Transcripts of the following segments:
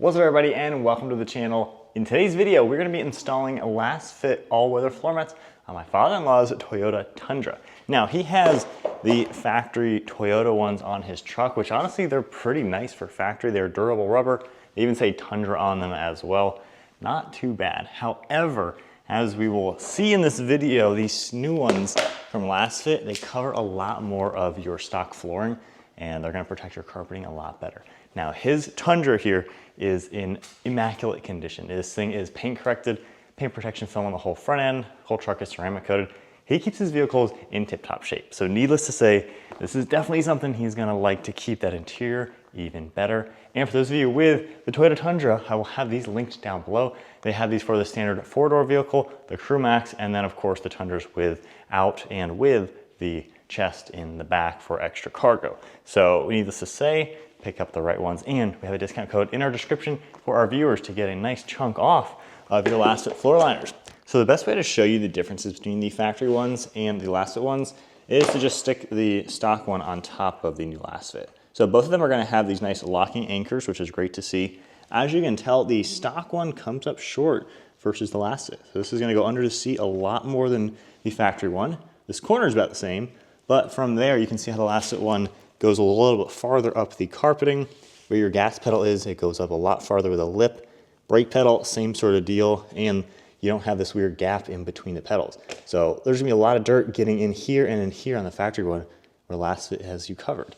What's up everybody and welcome to the channel. In today's video, we're gonna be installing Lasfit all-weather floor mats on my father-in-law's Toyota Tundra. Now he has the factory Toyota ones on his truck, which honestly, they're pretty nice for factory. They're durable rubber. They even say Tundra on them as well. Not too bad. However, as we will see in this video, these new ones from Lasfit, they cover a lot more of your stock flooring and they're gonna protect your carpeting a lot better. Now his Tundra here is in immaculate condition. This thing is paint corrected, paint protection film on the whole front end, whole truck is ceramic coated. He keeps his vehicles in tip-top shape. So needless to say, this is definitely something he's gonna like to keep that interior even better. And for those of you with the Toyota Tundra, I will have these linked down below. They have these for the standard 4-door vehicle, the Crew Max, and then of course the Tundras without and with the chest in the back for extra cargo. So needless to say, pick up the right ones, and we have a discount code in our description for our viewers to get a nice chunk off of your Lasfit floor liners. So the best way to show you the differences between the factory ones and the Lasfit ones is to just stick the stock one on top of the new Lasfit. So both of them are gonna have these nice locking anchors, which is great to see. As you can tell, the stock one comes up short versus the Lasfit. So this is gonna go under the seat a lot more than the factory one. This corner is about the same, but from there you can see how the Lasfit one goes a little bit farther up the carpeting. Where your gas pedal is, it goes up a lot farther with a lip. Brake pedal, same sort of deal, and you don't have this weird gap in between the pedals. So there's gonna be a lot of dirt getting in here and in here on the factory one, where Lasfit has you covered.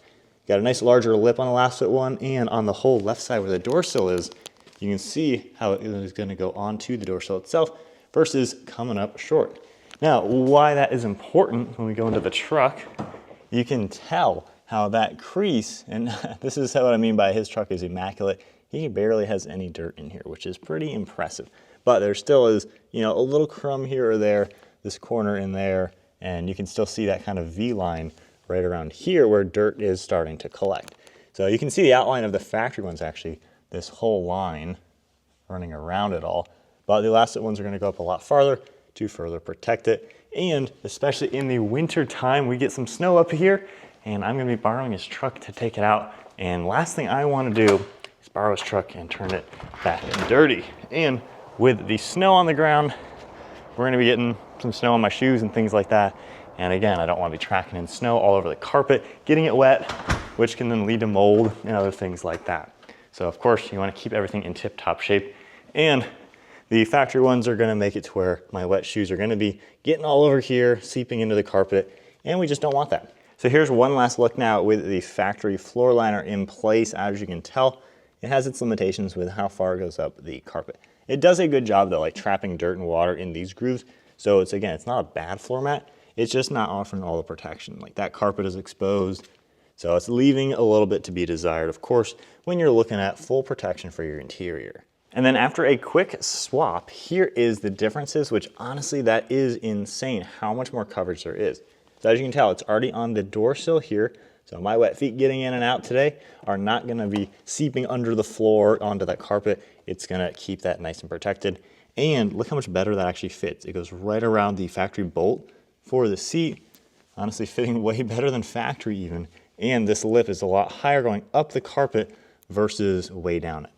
Got a nice larger lip on the Lasfit one, and on the whole left side where the door sill is, you can see how it is gonna go onto the door sill itself versus coming up short. Now, why that is important when we go into the truck, you can tell how that crease, and this is what I mean by his truck is immaculate. He barely has any dirt in here, which is pretty impressive. But there still is, you know, a little crumb here or there, this corner in there, and you can still see that kind of V line right around here where dirt is starting to collect. So you can see the outline of the factory ones actually, this whole line running around it all. But the Lasfit ones are gonna go up a lot farther to further protect it. And especially in the winter time, we get some snow up here, and I'm gonna be borrowing his truck to take it out. And last thing I wanna do is borrow his truck and turn it back in dirty. And with the snow on the ground, we're gonna be getting some snow on my shoes and things like that. And again, I don't wanna be tracking in snow all over the carpet, getting it wet, which can then lead to mold and other things like that. So of course, you wanna keep everything in tip-top shape. And the factory ones are gonna make it to where my wet shoes are gonna be getting all over here, seeping into the carpet, and we just don't want that. So here's one last look now with the factory floor liner in place. As you can tell, it has its limitations with how far it goes up the carpet. It does a good job though, like trapping dirt and water in these grooves. So it's, again, it's not a bad floor mat. It's just not offering all the protection. Like that carpet is exposed. So it's leaving a little bit to be desired, of course, when you're looking at full protection for your interior. And then after a quick swap, here is the differences, which honestly, that is insane how much more coverage there is. So as you can tell, it's already on the door sill here. So my wet feet getting in and out today are not gonna be seeping under the floor onto that carpet. It's gonna keep that nice and protected. And look how much better that actually fits. It goes right around the factory bolt for the seat. Honestly, fitting way better than factory even. And this lip is a lot higher going up the carpet versus way down it.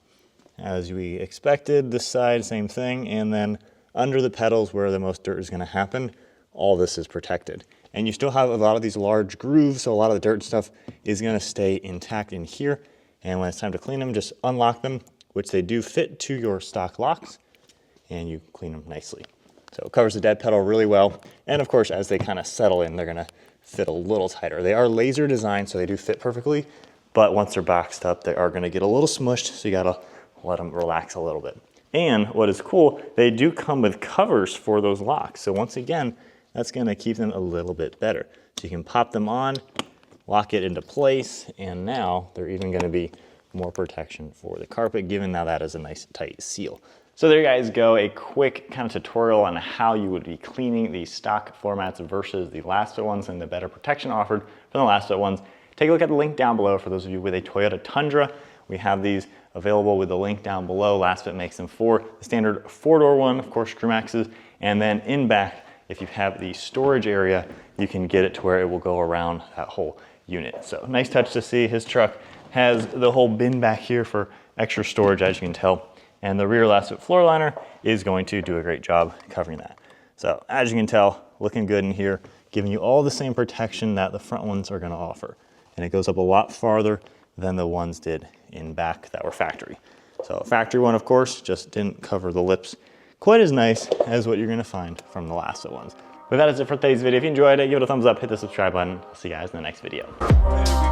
As we expected, this side, same thing. And then under the pedals where the most dirt is gonna happen, all this is protected. And you still have a lot of these large grooves, so a lot of the dirt and stuff is gonna stay intact in here. And when it's time to clean them, just unlock them, which they do fit to your stock locks, and you clean them nicely. So it covers the dead pedal really well. And of course, as they kind of settle in, they're gonna fit a little tighter. They are laser designed, so they do fit perfectly, but once they're boxed up, they are gonna get a little smushed, so you gotta let them relax a little bit. And what is cool, they do come with covers for those locks. So once again, that's gonna keep them a little bit better. So you can pop them on, lock it into place, and now they're even gonna be more protection for the carpet, given now that is a nice tight seal. So there you guys go, a quick kind of tutorial on how you would be cleaning the stock floor mats versus the Lasfit ones and the better protection offered from the Lasfit ones. Take a look at the link down below for those of you with a Toyota Tundra. We have these available with the link down below. Lasfit makes them for the standard 4-door one, of course, Crew Maxes, and then in back, if you have the storage area, you can get it to where it will go around that whole unit. So nice touch to see his truck has the whole bin back here for extra storage, as you can tell. And the rear Lasfit floor liner is going to do a great job covering that. So as you can tell, looking good in here, giving you all the same protection that the front ones are gonna offer. And it goes up a lot farther than the ones did in back that were factory. So factory one, of course, just didn't cover the lips quite as nice as what you're gonna find from the Lasfit ones. But that is it for today's video. If you enjoyed it, give it a thumbs up, hit the subscribe button. I'll see you guys in the next video.